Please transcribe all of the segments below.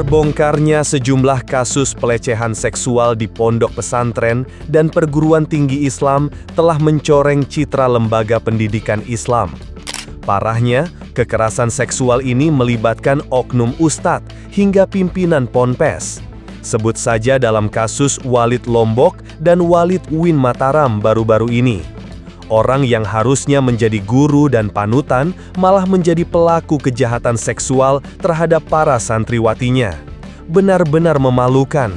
Terbongkarnya sejumlah kasus pelecehan seksual di pondok pesantren dan perguruan tinggi Islam telah mencoreng citra lembaga pendidikan Islam. Parahnya, kekerasan seksual ini melibatkan oknum ustadz hingga pimpinan ponpes. Sebut saja dalam kasus Walid Lombok dan Walid Win Mataram baru-baru ini. Orang yang harusnya menjadi guru dan panutan malah menjadi pelaku kejahatan seksual terhadap para santriwatinya. Benar-benar memalukan.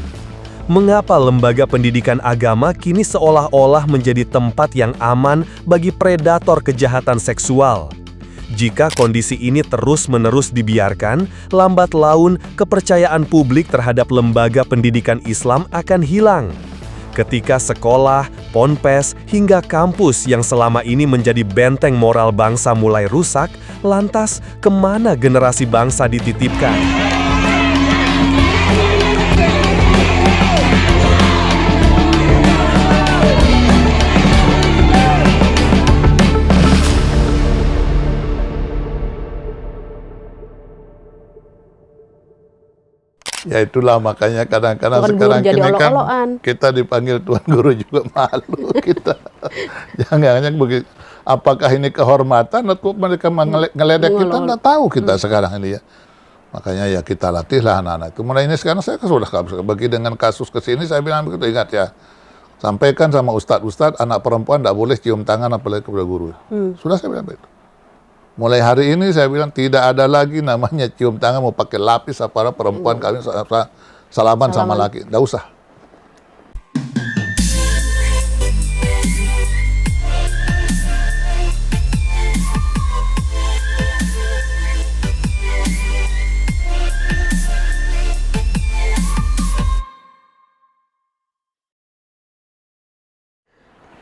Mengapa lembaga pendidikan agama kini seolah-olah menjadi tempat yang aman bagi predator kejahatan seksual? Jika kondisi ini terus-menerus dibiarkan, lambat laun kepercayaan publik terhadap lembaga pendidikan Islam akan hilang. Ketika sekolah, ponpes, hingga kampus yang selama ini menjadi benteng moral bangsa mulai rusak, lantas kemana generasi bangsa dititipkan? Ya itulah makanya kadang-kadang sekarang ini kan kita dipanggil Tuan Guru juga malu kita. Jangan begitu. Apakah ini kehormatan atau mereka ngeledek kita? Nggak tahu kita sekarang ini ya. Makanya ya kita latihlah anak-anak itu. Mulai ini sekarang saya sudah bagi dengan kasus kesini saya bilang begitu, ingat ya. Sampaikan sama ustadz-ustadz anak perempuan tidak boleh cium tangan apalagi kepada guru. Sudah saya bilang begitu. Mulai hari ini saya bilang tidak ada lagi namanya cium tangan mau pakai lapis apa perempuan kami salaman sama laki, nggak usah.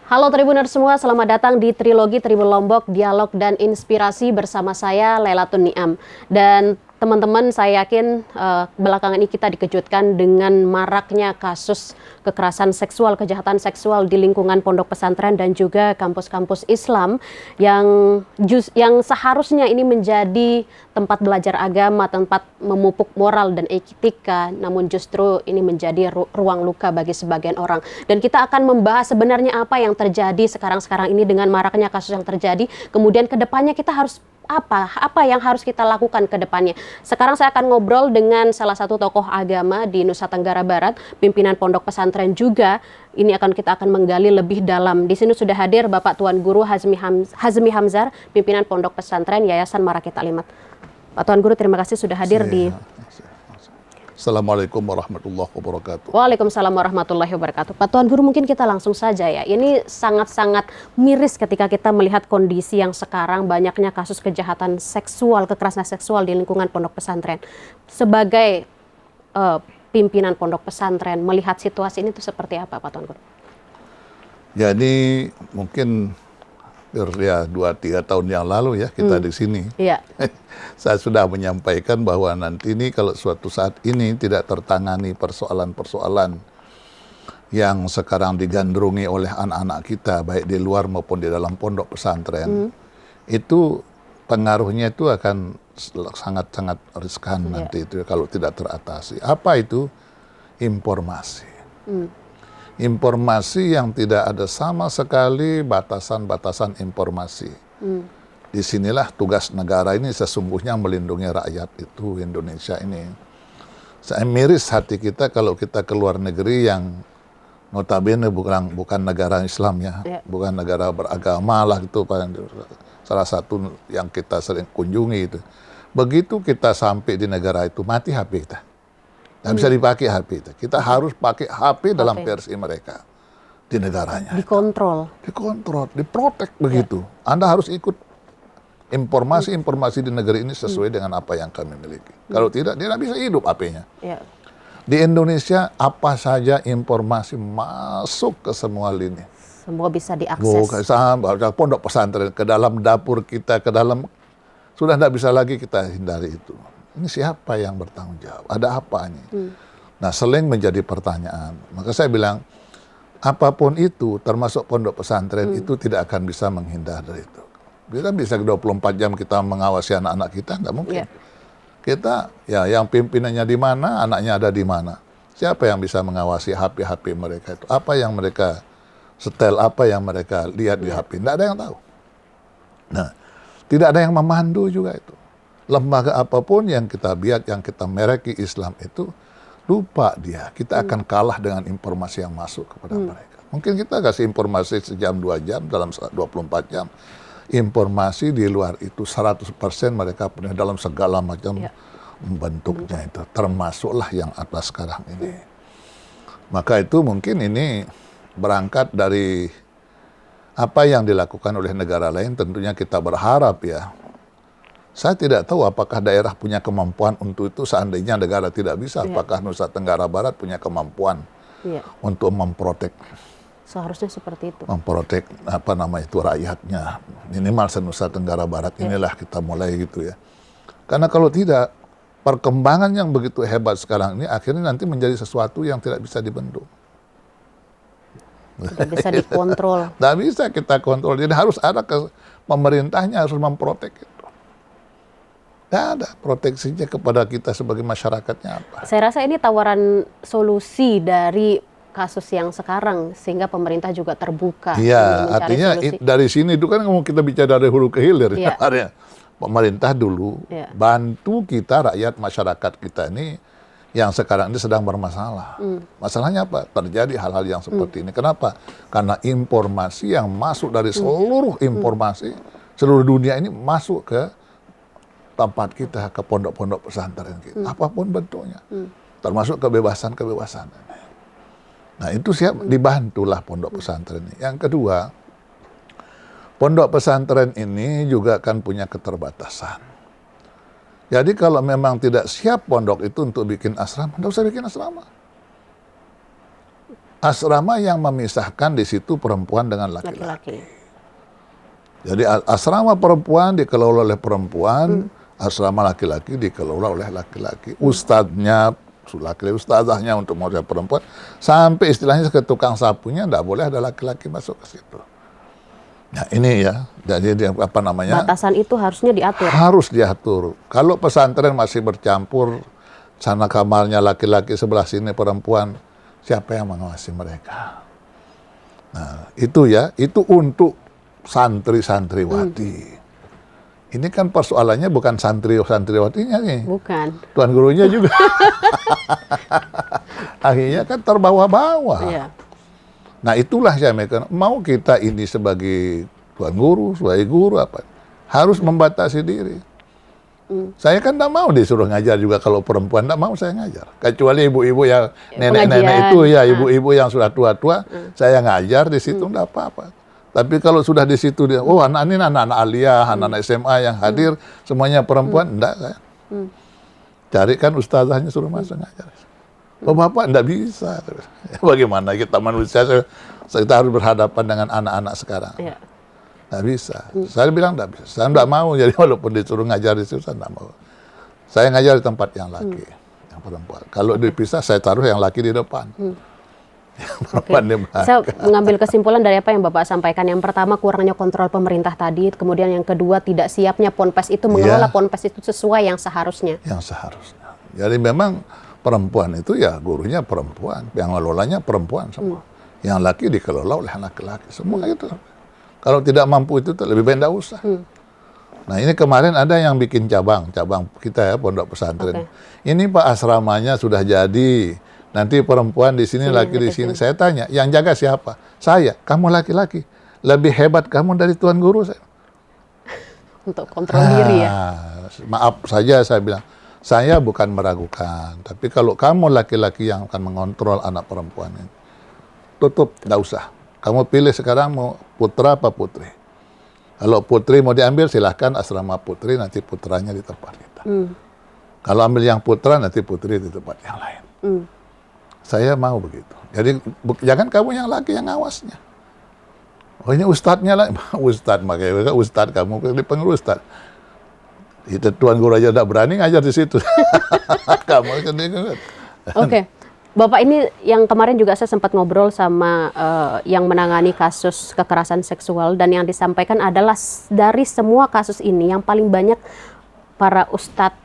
Halo Tribuners semua, selamat datang di Trilogi Tribun Lombok, Dialog dan Inspirasi bersama saya Lailatun Niam. Dan teman-teman, saya yakin belakangan ini kita dikejutkan dengan maraknya kasus kekerasan seksual, kejahatan seksual di lingkungan pondok pesantren dan juga kampus-kampus Islam yang seharusnya ini menjadi tempat belajar agama, tempat memupuk moral dan etika, namun justru ini menjadi ruang luka bagi sebagian orang. Dan kita akan membahas sebenarnya apa yang terjadi sekarang-sekarang ini dengan maraknya kasus yang terjadi, kemudian ke depannya kita harus apa yang harus kita lakukan ke depannya. Sekarang saya akan ngobrol dengan salah satu tokoh agama di Nusa Tenggara Barat, pimpinan pondok pesantren juga. Ini kita akan menggali lebih dalam. Di sini sudah hadir Bapak Tuan Guru Hazmi Hamzar, pimpinan pondok pesantren Yayasan Maraqi Taklimat. Pak Tuan Guru, terima kasih sudah hadir di Assalamualaikum warahmatullahi wabarakatuh. Waalaikumsalam warahmatullahi wabarakatuh. Pak Tuan Guru, mungkin kita langsung saja ya. Ini sangat-sangat miris ketika kita melihat kondisi yang sekarang banyaknya kasus kejahatan seksual, kekerasan seksual di lingkungan pondok pesantren. Sebagai pimpinan pondok pesantren, melihat situasi ini itu seperti apa, Pak Tuan Guru? Jadi mungkin ya 2-3 tahun yang lalu ya kita di sini. Iya. Saya sudah menyampaikan bahwa nanti ini kalau suatu saat ini tidak tertangani persoalan-persoalan yang sekarang digandrungi oleh anak-anak kita baik di luar maupun di dalam pondok pesantren, itu pengaruhnya itu akan sangat-sangat riskan nanti itu kalau tidak teratasi. Apa itu? Informasi. Informasi yang tidak ada sama sekali batasan-batasan informasi. Disinilah tugas negara ini sesungguhnya melindungi rakyat itu Indonesia ini. Saya miris hati kita kalau kita ke luar negeri yang notabene bukan negara Islam ya, bukan negara beragama lah gitu. Salah satu yang kita sering kunjungi itu. Begitu kita sampai di negara itu mati HP kita. Nggak bisa dipakai HP itu. Kita harus pakai HP dalam versi mereka di negaranya. Dikontrol, diprotek begitu. Anda harus ikut informasi-informasi di negeri ini sesuai dengan apa yang kami miliki. Kalau tidak, dia tidak bisa hidup HP-nya. Di Indonesia, apa saja informasi masuk ke semua lini. Semua bisa diakses. Pondok pesantren, ke dalam dapur kita, ke dalam, sudah tidak bisa lagi kita hindari itu. Ini siapa yang bertanggung jawab? Ada apa ini? Nah, sering menjadi pertanyaan. Maka saya bilang, apapun itu, termasuk pondok pesantren, itu tidak akan bisa menghindar dari itu. Kita bisa 24 jam kita mengawasi anak-anak kita, nggak mungkin. Kita, ya yang pimpinannya di mana, anaknya ada di mana. Siapa yang bisa mengawasi HP-HP mereka itu? Apa yang mereka setel, apa yang mereka lihat di HP? Tidak ada yang tahu. Nah, tidak ada yang memandu juga itu. Lembaga apapun yang kita lihat, yang kita mereki Islam itu, lupa dia. Kita akan kalah dengan informasi yang masuk kepada mereka. Mungkin kita kasih informasi sejam, 2 jam, dalam 24 jam. Informasi di luar itu 100% mereka punya dalam segala macam bentuknya itu. Termasuklah yang atas sekarang ini. Maka itu mungkin ini berangkat dari apa yang dilakukan oleh negara lain. Tentunya kita berharap ya. Saya tidak tahu apakah daerah punya kemampuan untuk itu seandainya negara tidak bisa. Apakah Nusa Tenggara Barat punya kemampuan untuk memprotek. Seharusnya seperti itu. Memprotek apa nama itu rakyatnya. Minimal se-Nusa Tenggara Barat inilah kita mulai gitu ya. Karena kalau tidak, perkembangan yang begitu hebat sekarang ini akhirnya nanti menjadi sesuatu yang tidak bisa dibendung. Tidak bisa dikontrol. Tidak bisa kita kontrol. Jadi harus ada pemerintahnya harus memprotek itu. Tidak ada proteksinya kepada kita sebagai masyarakatnya apa. Saya rasa ini tawaran solusi dari kasus yang sekarang sehingga pemerintah juga terbuka. Iya, artinya dari sini itu kan kita bicara dari hulu ke hilir. Iya. Ya. Pemerintah dulu bantu kita rakyat masyarakat kita ini yang sekarang ini sedang bermasalah. Masalahnya apa? Terjadi hal-hal yang seperti ini. Kenapa? Karena informasi yang masuk dari seluruh informasi seluruh dunia ini masuk ke tempat kita, ke pondok-pondok pesantren kita, apapun bentuknya, termasuk kebebasan-kebebasan. Nah itu siap dibantulah pondok pesantren ini. Yang kedua, pondok pesantren ini juga kan punya keterbatasan. Jadi kalau memang tidak siap pondok itu untuk bikin asrama, tidak usah bikin asrama. Asrama yang memisahkan di situ perempuan dengan laki-laki. Jadi asrama perempuan dikelola oleh perempuan, asrama laki-laki dikelola oleh laki-laki. Ustadznya, laki-laki ustazahnya untuk model perempuan, sampai istilahnya ke tukang sapunya tidak boleh ada laki-laki masuk ke situ. Nah ini ya, jadi apa namanya? Batasan itu harusnya diatur. Harus diatur. Kalau pesantren masih bercampur, sana kamarnya laki-laki, sebelah sini perempuan, siapa yang mengawasi mereka? Nah itu ya, itu untuk santri-santriwati. Ini kan persoalannya bukan santriwatinya nih. Bukan. Tuan gurunya juga. Akhirnya kan terbawa-bawa. Iya. Nah itulah saya mikir, mau kita ini sebagai tuan guru, sebagai guru apa, harus membatasi diri. Saya kan tidak mau disuruh ngajar juga kalau perempuan, tidak mau saya ngajar. Kecuali ibu-ibu yang nenek-nenek itu ya, ibu-ibu yang sudah tua-tua, saya ngajar di situ tidak apa-apa. Tapi kalau sudah di situ dia, oh anak ini anak-anak aliyah, anak-anak SMA yang hadir, semuanya perempuan, enggak saya. Carikan ustazahnya suruh masuk ngajar. Oh bapak enggak bisa. Bagaimana kita manusia, kita harus berhadapan dengan anak-anak sekarang. Iya. Enggak bisa. Saya bilang enggak bisa. Saya enggak mau, jadi walaupun disuruh ngajar di situ, saya enggak mau. Saya ngajar di tempat yang laki, yang perempuan. Kalau dipisah, saya taruh yang laki di depan. Saya mengambil kesimpulan dari apa yang Bapak sampaikan. Yang pertama, kurangnya kontrol pemerintah tadi. Kemudian yang kedua, tidak siapnya Ponpes itu mengelola Ponpes itu sesuai yang seharusnya. Yang seharusnya. Jadi memang perempuan itu ya gurunya perempuan, yang ngelolanya perempuan semua. Yang laki dikelola oleh laki-laki semua itu. Kalau tidak mampu itu lebih baik tidak usah. Nah ini kemarin ada yang bikin cabang kita ya pondok pesantren. Ini Pak asramanya sudah jadi. Nanti perempuan di sini, laki di sini. Saya tanya, yang jaga siapa? Saya. Kamu laki-laki. Lebih hebat kamu dari tuan guru saya. Untuk kontrol diri ya. Maaf saja saya bilang. Saya bukan meragukan. Tapi kalau kamu laki-laki yang akan mengontrol anak perempuan ini, tutup, tidak usah. Kamu pilih sekarang mau putra apa putri. Kalau putri mau diambil, silahkan asrama putri, nanti putranya di tempat kita. Kalau ambil yang putra, nanti putri di tempat yang lain. Saya mau begitu. Jadi jangan kamu yang laki yang ngawasnya. Oh ini ustadznya lah. Ustadz, makanya ustadz kamu dipanggil ustadz. Itu tuan guru aja tidak berani ngajar di situ. Kamu sendiri. Oke. Bapak ini yang kemarin juga saya sempat ngobrol sama yang menangani kasus kekerasan seksual, dan yang disampaikan adalah dari semua kasus ini yang paling banyak para ustadz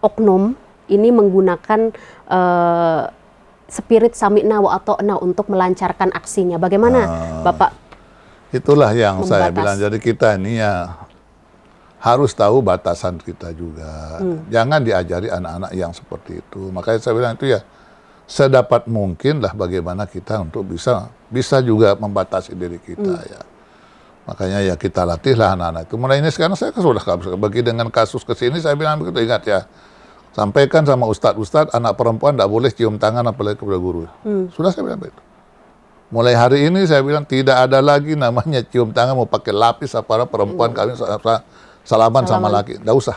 oknum ini menggunakan spirit sami'na wa ata'na untuk melancarkan aksinya. Bagaimana Bapak? Itulah yang saya Membatas. bilang. Jadi kita ini ya harus tahu batasan kita juga. Jangan diajari anak-anak yang seperti itu. Makanya saya bilang itu ya sedapat mungkin lah bagaimana kita untuk bisa juga membatasi diri kita ya. Makanya ya kita latihlah anak-anak itu. Mulai ini sekarang saya sudah bagi dengan kasus kesini saya bilang begitu, ingat ya. Sampaikan sama ustadz-ustadz anak perempuan tidak boleh cium tangan apalagi kepada guru. Sudah saya bilang begitu. Mulai hari ini saya bilang tidak ada lagi namanya cium tangan mau pakai lapis apa perempuan kami salaman sama laki. Tidak usah.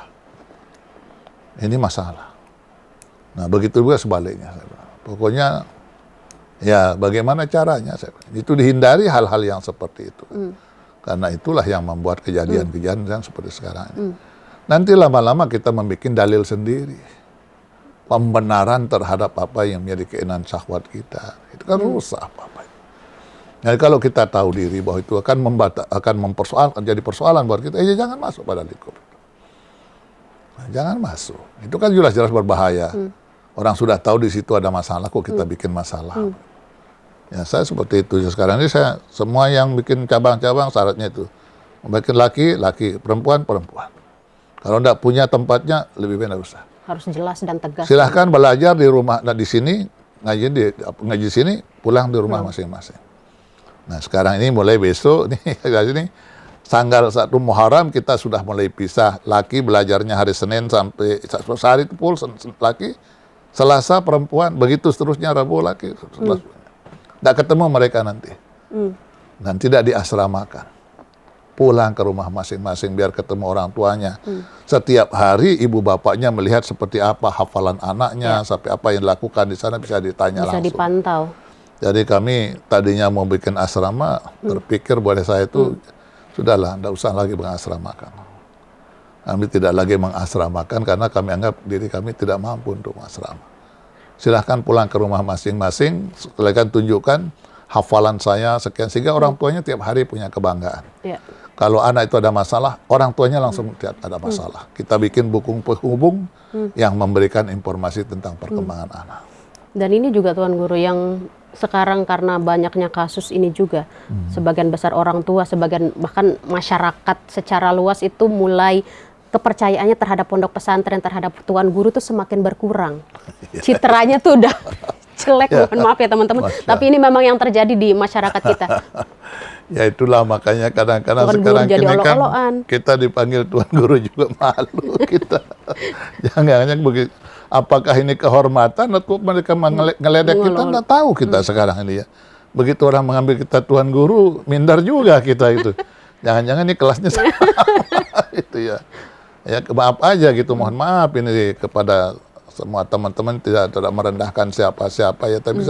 Ini masalah. Nah begitu juga sebaliknya. Saya bilang. Pokoknya ya bagaimana caranya. Saya bilang. Itu dihindari hal-hal yang seperti itu. Karena itulah yang membuat kejadian-kejadian yang seperti sekarang ini. Nanti lama-lama kita membuat dalil sendiri. Pembenaran terhadap apa yang menjadi keinginan syahwat kita. Itu kan rusak apa-apa. Jadi kalau kita tahu diri bahwa itu akan mempersoalkan, jadi persoalan buat kita, ya jangan masuk pada lingkup itu. Nah, jangan masuk. Itu kan jelas-jelas berbahaya. Orang sudah tahu di situ ada masalah, kok kita bikin masalah. Ya saya seperti itu. Sekarang ini saya semua yang bikin cabang-cabang syaratnya itu. Bikin laki, perempuan. Kalau tidak punya tempatnya, lebih baik tidak usah. Harus jelas dan tegas. Silahkan belajar di rumah, di sini, ngaji di sini, pulang di rumah masing-masing. Nah sekarang ini mulai besok, nih ini tanggal 1 Muharram kita sudah mulai pisah. Laki belajarnya hari Senin sampai sehari itu full laki, Selasa perempuan, begitu seterusnya Rabu laki. Tidak ketemu mereka nanti. Dan tidak diasramakan. Pulang ke rumah masing-masing biar ketemu orang tuanya. Setiap hari ibu bapaknya melihat seperti apa hafalan anaknya, sampai apa yang dilakukan di sana bisa ditanya langsung. Bisa dipantau. Jadi kami tadinya mau bikin asrama, terpikir boleh saya itu sudahlah, tidak usah lagi mengasramakan. Kami tidak lagi mengasramakan karena kami anggap diri kami tidak mampu untuk mengasrama. Silahkan pulang ke rumah masing-masing, silahkan tunjukkan hafalan saya sekian, sehingga orang tuanya tiap hari punya kebanggaan. Kalau anak itu ada masalah, orang tuanya langsung lihat ada masalah. Kita bikin buku penghubung yang memberikan informasi tentang perkembangan anak. Dan ini juga Tuan Guru yang sekarang karena banyaknya kasus ini juga, sebagian besar orang tua, sebagian bahkan masyarakat secara luas itu mulai kepercayaannya terhadap pondok pesantren, terhadap Tuan Guru itu semakin berkurang. Citranya tuh udah jelek, mohon maaf ya teman-teman. Tapi ini memang yang terjadi di masyarakat kita. Ya itulah makanya kadang-kadang sekarang ini kan kita dipanggil Tuan Guru juga malu kita. Jangan begitu. Apakah ini kehormatan atau mereka ngeledek kita? Nggak tahu kita sekarang ini ya. Begitu orang mengambil kita Tuan Guru, minder juga kita itu. Jangan-jangan ini kelasnya sama. Itu ya. Ya maaf aja gitu, mohon maaf ini kepada semua teman-teman, tidak merendahkan siapa-siapa ya, tapi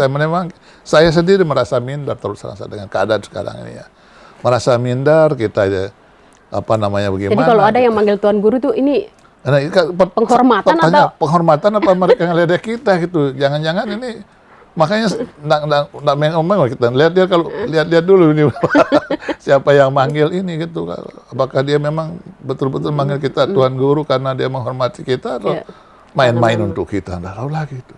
saya sendiri merasa minder terus terang dengan keadaan sekarang ini ya. Merasa minder kita ya, bagaimana. Jadi kalau ada yang manggil Tuan Guru tuh ini penghormatan atau penghormatan apa mereka ngeledek kita gitu. Jangan-jangan ini makanya enggak ngomong kita lihat dulu ini siapa yang manggil ini gitu. Apakah dia memang betul-betul manggil kita Tuan Guru karena dia menghormati kita atau main-main untuk kita? Enggak tahu lagi itu.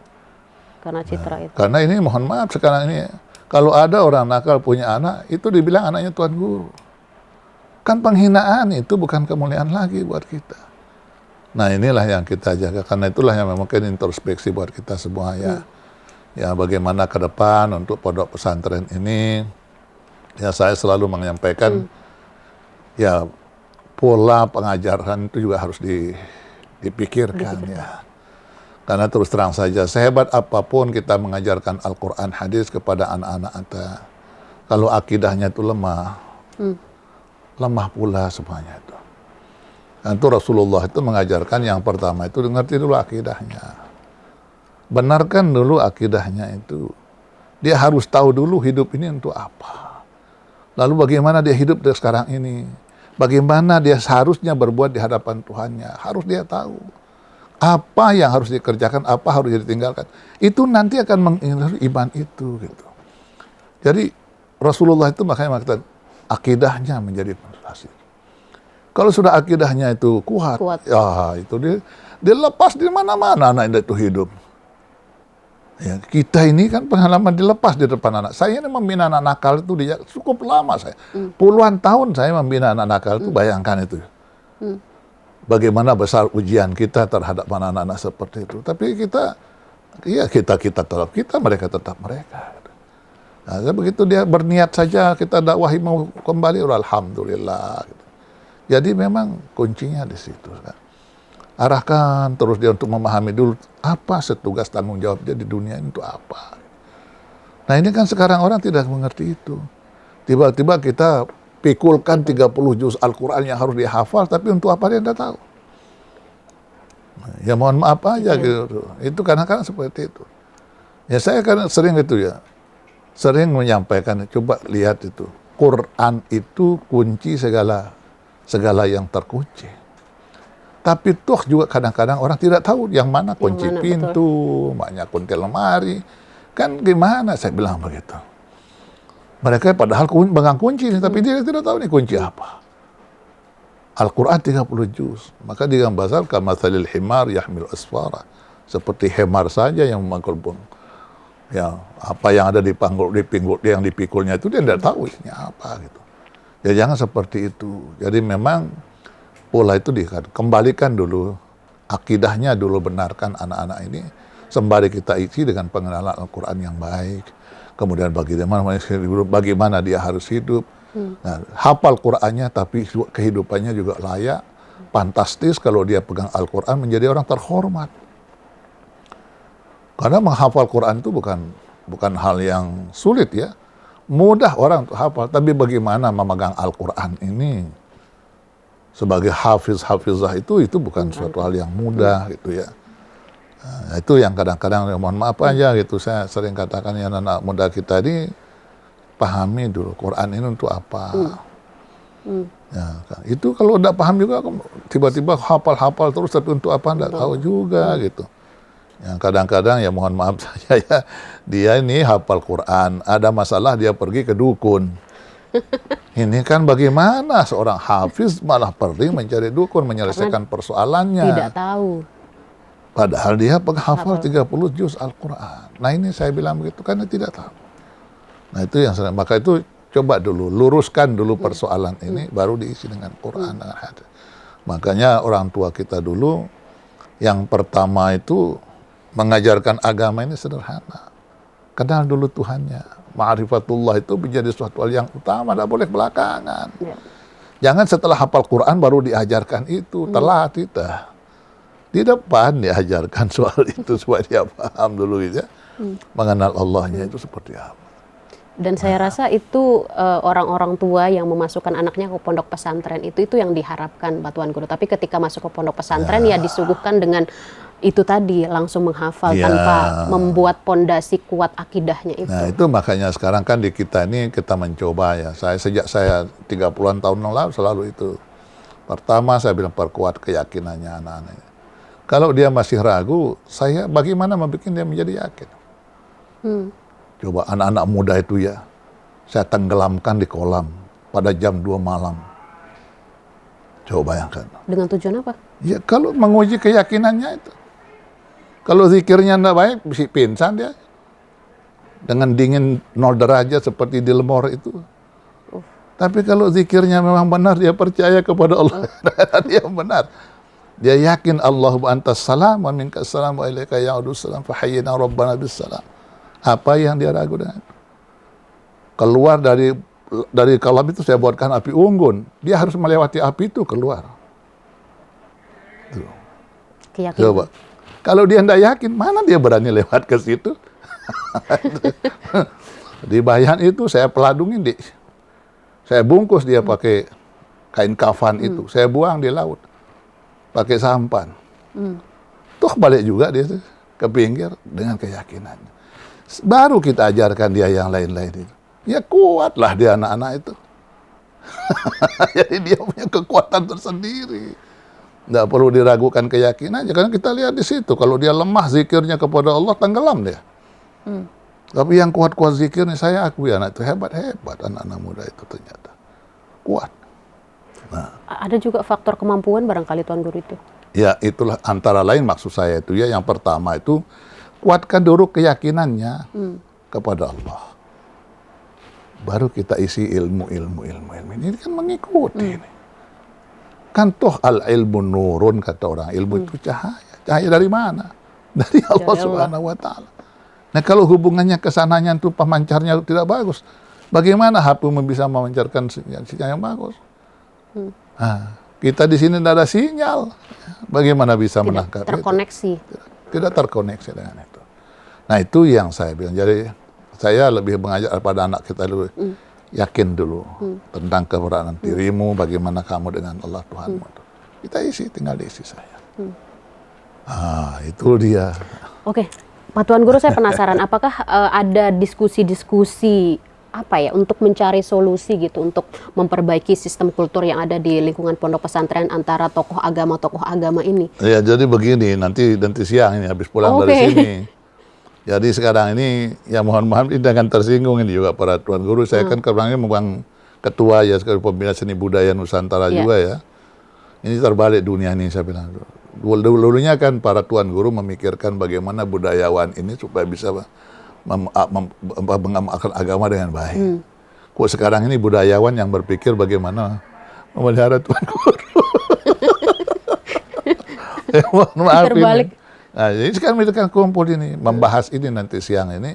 Karena citra itu. Karena ini mohon maaf sekarang ini kalau ada orang nakal punya anak itu dibilang anaknya Tuan Guru. Kan penghinaan itu bukan kemuliaan lagi buat kita. Nah inilah yang kita jaga, karena itulah yang mungkin introspeksi buat kita semua ya. Ya bagaimana ke depan untuk pondok pesantren ini, ya saya selalu menyampaikan, ya pola pengajaran itu juga harus dipikirkan ya. Karena terus terang saja, sehebat apapun kita mengajarkan Al-Quran hadis kepada anak-anak kita, kalau akidahnya itu lemah, lemah pula semuanya itu. Dan itu Rasulullah itu mengajarkan yang pertama itu ngerti dulu akidahnya. Benarkan dulu akidahnya itu. Dia harus tahu dulu hidup ini untuk apa. Lalu bagaimana dia hidup dari sekarang ini. Bagaimana dia seharusnya berbuat di hadapan Tuhannya. Harus dia tahu. Apa yang harus dikerjakan, apa harus ditinggalkan. Itu nanti akan mengingatkan iman itu. Gitu. Jadi Rasulullah itu makanya mengatakan akidahnya menjadi fondasi. Kalau sudah akidahnya itu kuat, ya itu dia lepas di mana-mana anak itu hidup. Ya, kita ini kan pengalaman dilepas di depan anak. Saya ini membina anak nakal itu dia cukup lama saya. Puluhan tahun saya membina anak nakal itu, bayangkan itu. Bagaimana besar ujian kita terhadap anak-anak seperti itu. Tapi kita tetap kita, mereka tetap mereka. Nah, begitu dia berniat saja kita dakwahi mau kembali, alhamdulillah. Jadi memang kuncinya di situ. Kan? Arahkan terus dia untuk memahami dulu apa setugas tanggung jawab dia di dunia ini itu apa. Nah ini kan sekarang orang tidak mengerti itu. Tiba-tiba kita pikulkan 30 juz Al-Quran yang harus dihafal, tapi untuk apa dia tidak tahu. Ya mohon maaf aja gitu. Itu kadang-kadang seperti itu. Ya saya kan sering itu ya. Sering menyampaikan, coba lihat itu. Quran itu kunci segala yang terkunci. Tapi toh juga kadang-kadang orang tidak tahu yang mana kunci pintu, mana kunci lemari. Kan gimana saya bilang begitu. Mereka padahal pegang kunci ini, tapi dia tidak tahu nih kunci apa. Al-Quran 30 juz. Maka digambarkan kamatsalil himar yahmil asfara. Seperti hemar saja yang memangkul bung. Ya, apa yang ada di pinggul yang dipikulnya itu dia tidak tahu isinya apa gitu. Ya jangan seperti itu. Jadi memang pola itu kembalikan dulu akidahnya dulu, benarkan anak-anak ini sembari kita isi dengan pengenalan Al-Quran yang baik. Kemudian bagaimana dia harus hidup. Nah, hafal Qurannya tapi kehidupannya juga layak, fantastis. Kalau dia pegang Al-Quran menjadi orang terhormat. Karena menghafal Quran itu bukan hal yang sulit ya. Mudah orang untuk hafal, tapi bagaimana memegang Al-Quran ini sebagai hafizah itu bukan suatu hal yang mudah gitu ya. Nah, itu yang kadang-kadang mohon maaf aja gitu, saya sering katakan ya anak muda kita ini pahami dulu Quran ini untuk apa. Ya, kan. Itu kalau udah paham juga tiba-tiba hafal terus, tapi untuk apa enggak tahu juga gitu. Yang kadang-kadang ya mohon maaf saja ya, dia ini hafal Quran, ada masalah dia pergi ke dukun. Ini kan bagaimana seorang hafiz malah pergi mencari dukun menyelesaikan persoalannya. Tidak tahu. Padahal dia penghafal 30 juz Al-Quran. Nah ini saya bilang begitu karena tidak tahu. Nah itu yang maka itu coba dulu luruskan dulu persoalan ini, baru diisi dengan Quran dengan hadis. Makanya orang tua kita dulu yang pertama itu mengajarkan agama ini sederhana. Kenal dulu Tuhannya. Ma'rifatullah itu menjadi suatu hal yang utama, tidak boleh belakangan. Ya. Jangan setelah hafal Quran baru diajarkan itu, telat kita. Di depan diajarkan soal itu supaya dia paham dulu ya. Mengenal Allahnya itu seperti apa. Dan saya rasa itu orang-orang tua yang memasukkan anaknya ke pondok pesantren itu yang diharapkan Pak Tuan Guru. Tapi ketika masuk ke pondok pesantren ya disuguhkan dengan itu tadi langsung menghafal tanpa membuat pondasi kuat akidahnya itu. Nah itu makanya sekarang kan di kita ini kita mencoba ya. Sejak saya 30-an tahun yang lalu selalu itu. Pertama saya bilang perkuat keyakinannya anak-anak. Kalau dia masih ragu, saya bagaimana membuat dia menjadi yakin. Coba anak-anak muda itu ya, saya tenggelamkan di kolam pada jam 2 malam. Coba bayangkan. Dengan tujuan apa? Ya kalau menguji keyakinannya itu. Kalau zikirnya tidak baik, bisa pingsan dia. Dengan dingin 0 derajat seperti di Lemor itu. Tapi kalau zikirnya memang benar, dia percaya kepada Allah. Dia benar. Dia yakin Allahu antas salam wa minkas salam wa ilaika ya'udus salam fa hayyina rabbana bis salam. Apa yang dia ragu dengan itu? Keluar dari kolam itu saya buatkan api unggun. Dia harus melewati api itu keluar. Tuh. Keyakinan. Coba. Kalau dia tidak yakin, mana dia berani lewat ke situ? Di bayan itu saya peladungin, saya bungkus dia pakai kain kafan itu. Saya buang di laut. Pakai sampan. Tuh balik juga dia ke pinggir dengan keyakinannya. Baru kita ajarkan dia yang lain-lain itu. Ya kuatlah dia anak-anak itu. Jadi dia punya kekuatan tersendiri. Tidak perlu diragukan keyakinannya. Karena kita lihat di situ. Kalau dia lemah zikirnya kepada Allah, tenggelam dia. Tapi yang kuat-kuat zikirnya, saya akui anak itu hebat-hebat. Anak-anak muda itu ternyata kuat. Ada juga faktor kemampuan barangkali Tuan Guru itu. Ya, itulah antara lain maksud saya itu ya. Yang pertama itu kuatkan dulu keyakinannya kepada Allah. Baru kita isi ilmu. Ini kan mengikuti ini. Kan toh al-ilmu nurun, kata orang. Ilmu itu cahaya. Cahaya dari mana? Dari Allah Subhanahu wa Ta'ala. Nah, kalau hubungannya kesananya itu pemancarnya tidak bagus, bagaimana HP bisa memancarkan sinyal yang bagus? Nah, kita di sini tidak ada sinyal. Bagaimana bisa menangkap terkoneksi. itu? Tidak terkoneksi dengan itu. Nah, itu yang saya bilang. Jadi, saya lebih mengajak pada anak kita dulu. Yakin dulu tentang keberadaan dirimu, bagaimana kamu dengan Allah Tuhanmu. Kita isi, tinggal diisi saya. Itu dia. Oke, Pak Tuan Guru, saya penasaran, apakah ada diskusi-diskusi apa ya untuk mencari solusi gitu untuk memperbaiki sistem kultur yang ada di lingkungan pondok pesantren antara tokoh agama ini? Ya, jadi begini, nanti siang ini habis pulang dari sini. Jadi sekarang ini, ya mohon maaf ini jangan tersinggung ini juga para Tuan Guru. Saya kan kebetulan memang ketua ya sekarang pembina seni budaya Nusantara juga ya. Ini terbalik dunia ini saya bilang. Dulunya kan para Tuan Guru memikirkan bagaimana budayawan ini supaya bisa mengamalkan agama dengan baik. Kok sekarang ini budayawan yang berpikir bagaimana memelihara Tuan Guru. Mohon maaf terbalik. ini. Nah, jadi sekarang kita kan kumpul ini, membahas ini nanti siang ini.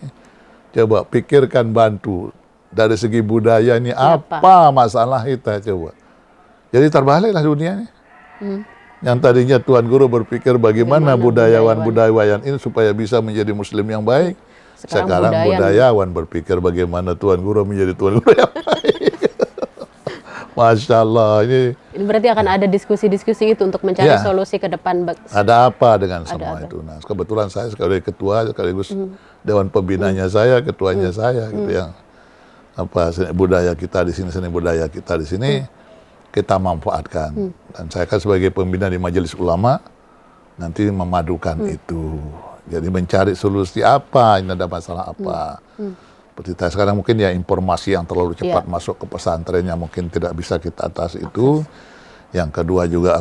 Coba pikirkan, bantu. Dari segi budaya ini apa masalah kita coba. Jadi terbaliklah dunia ini. Yang tadinya Tuan Guru berpikir bagaimana budayawan ini supaya bisa menjadi muslim yang baik. Sekarang budayawan berpikir bagaimana Tuan Guru menjadi Tuan Guru yang baik. Masya Allah, ini berarti akan ada diskusi-diskusi itu untuk mencari solusi ke depan. Ada apa dengan semua itu? Nah, kebetulan saya sebagai ketua, sekaligus dewan pembinanya saya, ketuanya saya, gitu yang seni budaya kita di sini, kita manfaatkan. Dan saya kan sebagai pembina di Majelis Ulama, nanti memadukan itu. Jadi mencari solusi apa, ini ada masalah apa. Seperti sekarang mungkin ya informasi yang terlalu cepat masuk ke pesantrennya mungkin tidak bisa kita atasi itu. Yang kedua juga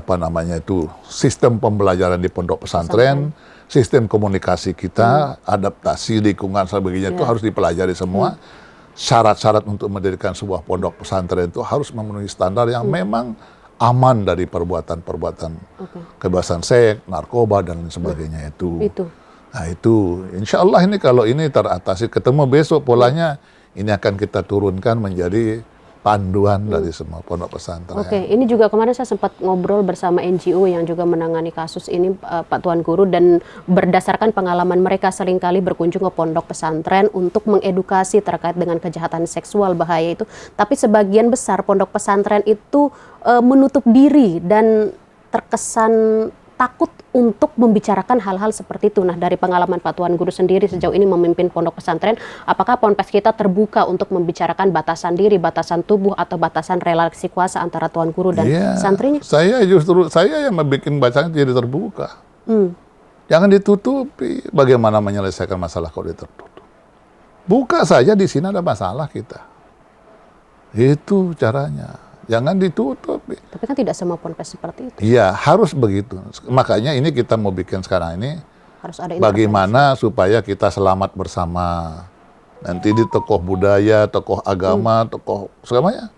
sistem pembelajaran di pondok pesantren, sistem komunikasi kita, adaptasi lingkungan sebagainya itu harus dipelajari semua. Syarat-syarat untuk mendirikan sebuah pondok pesantren itu harus memenuhi standar yang memang aman dari perbuatan-perbuatan kebebasan seks, narkoba dan lain sebagainya itu. Nah itu, insya Allah ini kalau ini teratasi, ketemu besok polanya, ini akan kita turunkan menjadi panduan dari semua pondok pesantren. Oke, ini juga kemarin saya sempat ngobrol bersama NGO yang juga menangani kasus ini, Pak Tuan Guru, dan berdasarkan pengalaman mereka seringkali berkunjung ke pondok pesantren untuk mengedukasi terkait dengan kejahatan seksual bahaya itu. Tapi sebagian besar pondok pesantren itu menutup diri dan terkesan takut untuk membicarakan hal-hal seperti itu. Nah, dari pengalaman Pak Tuan Guru sendiri sejauh ini memimpin pondok pesantren, apakah ponpes kita terbuka untuk membicarakan batasan diri, batasan tubuh, atau batasan relasi kuasa antara Tuan Guru dan santrinya? Saya yang membuat bacaan jadi terbuka. Jangan ditutupi. Bagaimana menyelesaikan masalah kalau dia tertutup? Buka saja, di sini ada masalah kita. Itu caranya. Jangan ditutup. Tapi kan tidak semua ponpes seperti itu. Iya, harus begitu. Makanya ini kita mau bikin sekarang ini, harus ada bagaimana supaya kita selamat bersama. Nanti di tokoh budaya, tokoh agama, tokoh semuanya,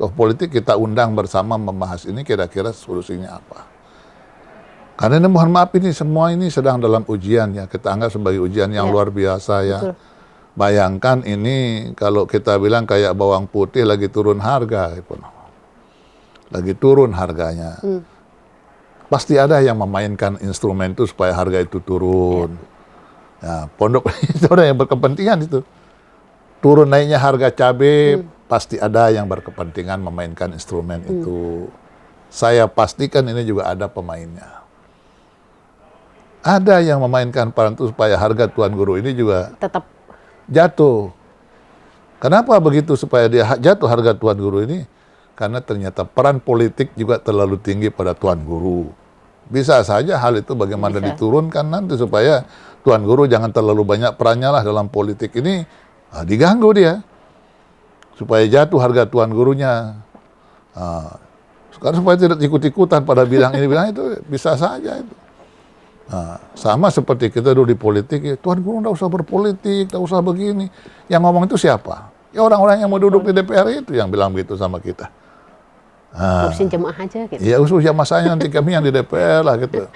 tokoh politik kita undang bersama membahas ini kira-kira solusinya apa. Karena ini mohon maaf ini semua ini sedang dalam ujian ya, kita anggap sebagai ujian yang luar biasa ya. Betul. Bayangkan ini kalau kita bilang kayak bawang putih lagi turun harga, lagi turun harganya. Pasti ada yang memainkan instrumen itu supaya harga itu turun. Nah, pondok itu ada yang berkepentingan itu. Turun naiknya harga cabai, pasti ada yang berkepentingan memainkan instrumen itu. Saya pastikan ini juga ada pemainnya. Ada yang memainkan peran itu supaya harga Tuan Guru ini juga tetap jatuh. Kenapa begitu supaya dia jatuh harga Tuan Guru ini? Karena ternyata peran politik juga terlalu tinggi pada Tuan Guru. Bisa saja hal itu bagaimana diturunkan nanti supaya Tuan Guru jangan terlalu banyak perannya lah dalam politik ini. Diganggu dia. Supaya jatuh harga Tuan Gurunya. Sekarang supaya tidak ikut-ikutan pada bilang ini bilang itu, bisa saja itu. Nah, sama seperti kita dulu di politik, ya, Tuan Guru nggak usah berpolitik, nggak usah begini. Yang ngomong itu siapa? Ya orang-orang yang mau duduk di DPR itu yang bilang begitu sama kita. Nah, Urusin jemaah aja gitu. ya usul masanya nanti kami yang di DPR lah gitu.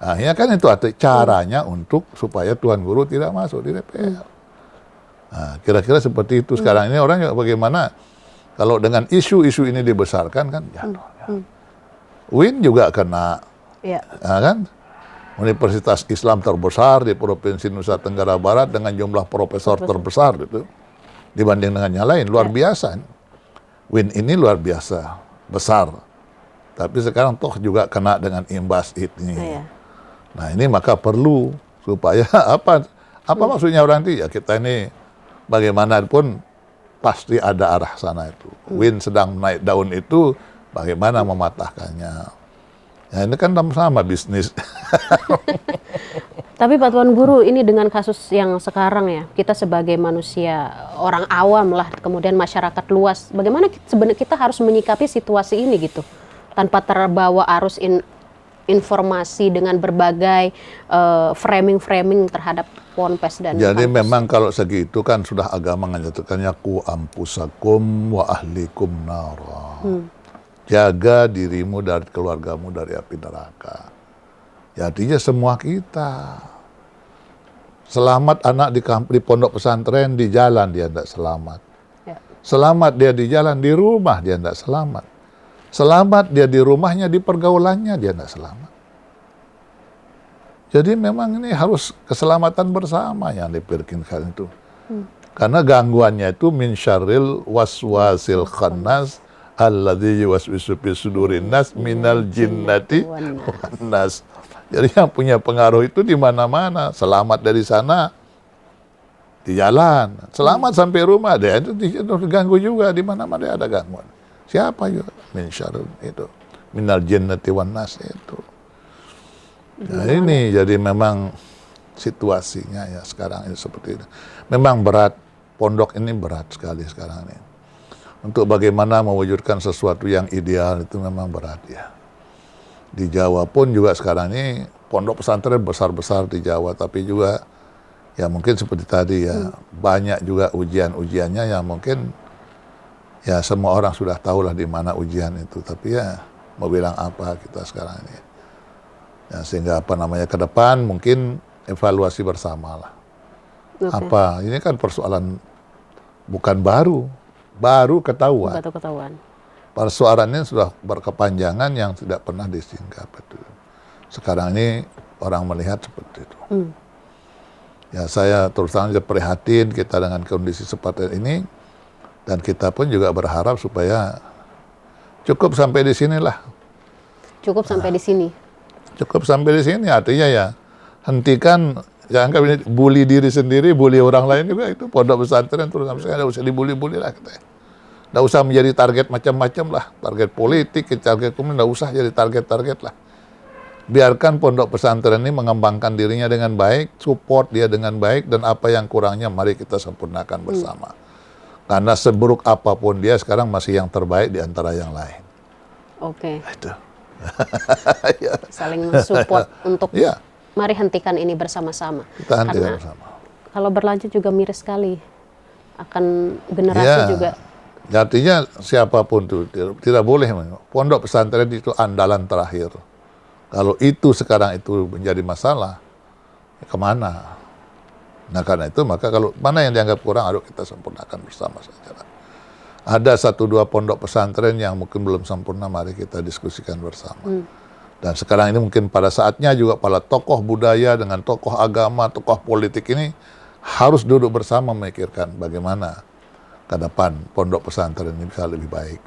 Nah, ya kan itu caranya untuk supaya Tuan Guru tidak masuk di DPR. Nah, kira-kira seperti itu. Sekarang ini orang bagaimana kalau dengan isu-isu ini dibesarkan kan jatuh. UIN juga kena, Ya. ya kan? Universitas Islam terbesar di Provinsi Nusa Tenggara Barat dengan jumlah profesor terbesar itu dibanding dengan yang lain luar biasa. UIN ini luar biasa besar, tapi sekarang toh juga kena dengan imbas ini. Iya. Nah ini maka perlu supaya apa maksudnya orang itu ya kita ini bagaimanapun pasti ada arah sana itu. UIN sedang naik daun itu bagaimana mematahkannya. Ya ini kan sama bisnis. Tapi Pak Tuan Guru, ini dengan kasus yang sekarang ya, kita sebagai manusia, orang awam lah, kemudian masyarakat luas, bagaimana sebenarnya kita harus menyikapi situasi ini gitu, tanpa terbawa arus informasi dengan berbagai framing-framing terhadap Ponpes dan Jadi kampus. memang kalau segitu kan sudah agama menyatakannya ku ampusakum wa ahlikum nara. Jaga dirimu dari keluargamu dari api neraka. Ya, artinya semua kita. Selamat anak di pondok pesantren, di jalan dia tidak selamat. Ya. Selamat dia di jalan, di rumah dia tidak selamat. Selamat dia di rumahnya, di pergaulannya dia tidak selamat. Jadi memang ini harus keselamatan bersama yang dipikirkan itu. Karena gangguannya itu min syarril waswasil khannas alladzi yuwaswisu fi sudurin nas minal jinnati wan nas. Jadi yang punya pengaruh itu di mana-mana. Selamat dari sana, di jalan. Selamat sampai rumah, dia itu diganggu juga. Di mana-mana dia ada gangguan. Siapa juga? Min syarril itu. Minal jinnati wan nas itu. Nah ini jadi memang situasinya ya sekarang ini seperti itu. Memang berat. Pondok ini berat sekali sekarang ini. Untuk bagaimana mewujudkan sesuatu yang ideal itu memang berat ya. Di Jawa pun juga sekarang ini pondok pesantren besar-besar di Jawa, tapi juga ya mungkin seperti tadi ya banyak juga ujian-ujiannya yang mungkin ya semua orang sudah tahu lah di mana ujian itu, tapi ya mau bilang apa kita sekarang ini. Ya, sehingga apa namanya ke depan mungkin evaluasi bersama lah. Apa ini kan persoalan bukan baru ketahuan. Baru ketahuan. Persoalannya sudah berkepanjangan yang tidak pernah disingkap itu. Sekarang ini orang melihat seperti itu. Ya saya terus terang prihatin kita dengan kondisi seperti ini, dan kita pun juga berharap supaya cukup sampai di sinilah. Cukup sampai di sini. Cukup sampai di sini artinya ya hentikan, jangan ini bully diri sendiri, bully orang lain juga itu pondok pesantren terus sampai sekarang, nggak usah dibully-bully lah kita. Nggak usah menjadi target macam-macam lah, target politik, target komunis, nggak usah jadi target-target lah. Biarkan pondok pesantren ini mengembangkan dirinya dengan baik, support dia dengan baik, dan apa yang kurangnya mari kita sempurnakan bersama. Karena seburuk apapun dia sekarang masih yang terbaik di antara yang lain. Oke. Itu. Saling mensupport untuk Ya, mari hentikan ini bersama-sama. kita hentikan Karena bersama. kalau berlanjut juga miris sekali. Akan generasi Ya. juga. Artinya siapapun tuh tidak boleh. Pondok pesantren itu andalan terakhir. Kalau itu sekarang itu menjadi masalah, kemana? Nah karena itu maka kalau mana yang dianggap kurang, harus kita sempurnakan bersama saja. Ada 1-2 pondok pesantren yang mungkin belum sempurna, mari kita diskusikan bersama. Dan sekarang ini mungkin pada saatnya juga para tokoh budaya dengan tokoh agama, tokoh politik ini harus duduk bersama memikirkan bagaimana ke depan pondok pesantren ini bisa lebih baik.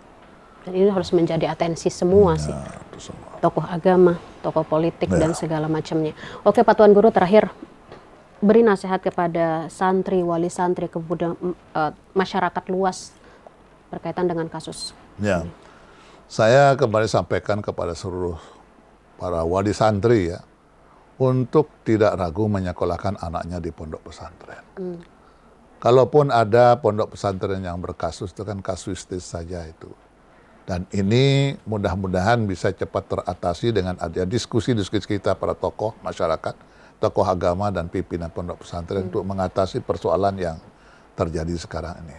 Dan ini harus menjadi atensi semua sih. Itu semua. Tokoh agama, tokoh politik, dan segala macamnya. Oke Pak Tuan Guru, terakhir beri nasihat kepada santri, wali santri, kemudian masyarakat luas berkaitan dengan kasus. Ya, saya kembali sampaikan kepada seluruh para wali santri ya, untuk tidak ragu menyekolahkan anaknya di pondok pesantren. Kalaupun ada pondok pesantren yang berkasus, itu kan kasuistis saja itu. Dan ini mudah-mudahan bisa cepat teratasi dengan ada diskusi-diskusi kita para tokoh masyarakat, tokoh agama dan pimpinan pondok pesantren untuk mengatasi persoalan yang terjadi sekarang ini.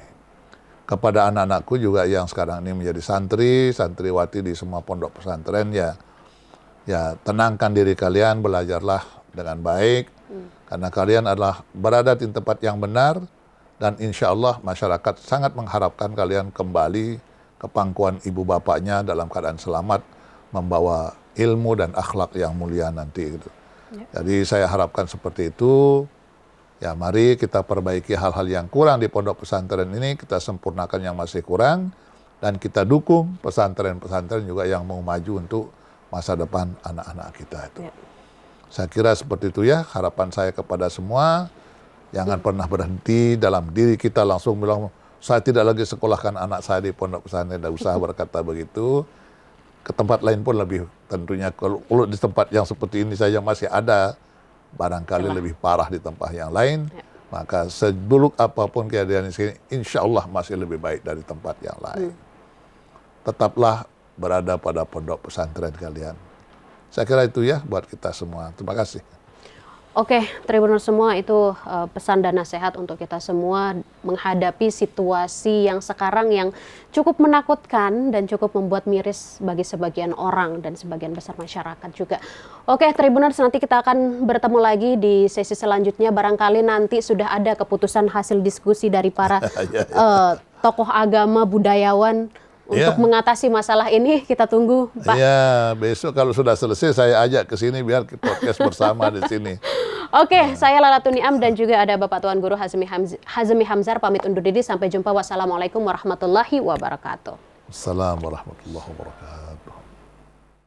Kepada anak-anakku juga yang sekarang ini menjadi santri, santriwati di semua pondok pesantren, ya tenangkan diri kalian, belajarlah dengan baik, karena kalian adalah berada di tempat yang benar, dan insya Allah masyarakat sangat mengharapkan kalian kembali ke pangkuan ibu bapaknya dalam keadaan selamat, membawa ilmu dan akhlak yang mulia nanti gitu. Jadi saya harapkan seperti itu. Ya mari kita perbaiki hal-hal yang kurang di pondok pesantren ini, kita sempurnakan yang masih kurang, dan kita dukung pesantren-pesantren juga yang mau maju untuk masa depan anak-anak kita itu. Saya kira seperti itu ya harapan saya kepada semua. Jangan pernah berhenti dalam diri kita langsung bilang, saya tidak lagi sekolahkan anak saya di pondok pesantren, tidak usah berkata begitu. Ke tempat lain pun lebih tentunya, kalau di tempat yang seperti ini saja masih ada, barangkali lebih parah di tempat yang lain, maka seburuk apapun keadaan di sini, insya Allah masih lebih baik dari tempat yang lain. Tetaplah berada pada pondok pesantren kalian. Saya kira itu ya buat kita semua. Terima kasih. Oke, Tribuners semua, itu pesan dan nasihat untuk kita semua menghadapi situasi yang sekarang yang cukup menakutkan dan cukup membuat miris bagi sebagian orang dan sebagian besar masyarakat juga. Oke, Tribuners, nanti kita akan bertemu lagi di sesi selanjutnya. Barangkali nanti sudah ada keputusan hasil diskusi dari para tokoh agama, budayawan, untuk mengatasi masalah ini. Kita tunggu, Pak. Iya, besok kalau sudah selesai saya ajak ke sini biar kita podcast bersama di sini. Oke, saya Lailatul Niam dan juga ada Bapak Tuan Guru Hazmi Hamzar pamit undur diri. Sampai jumpa. Wassalamualaikum warahmatullahi wabarakatuh. Assalamualaikum warahmatullahi wabarakatuh.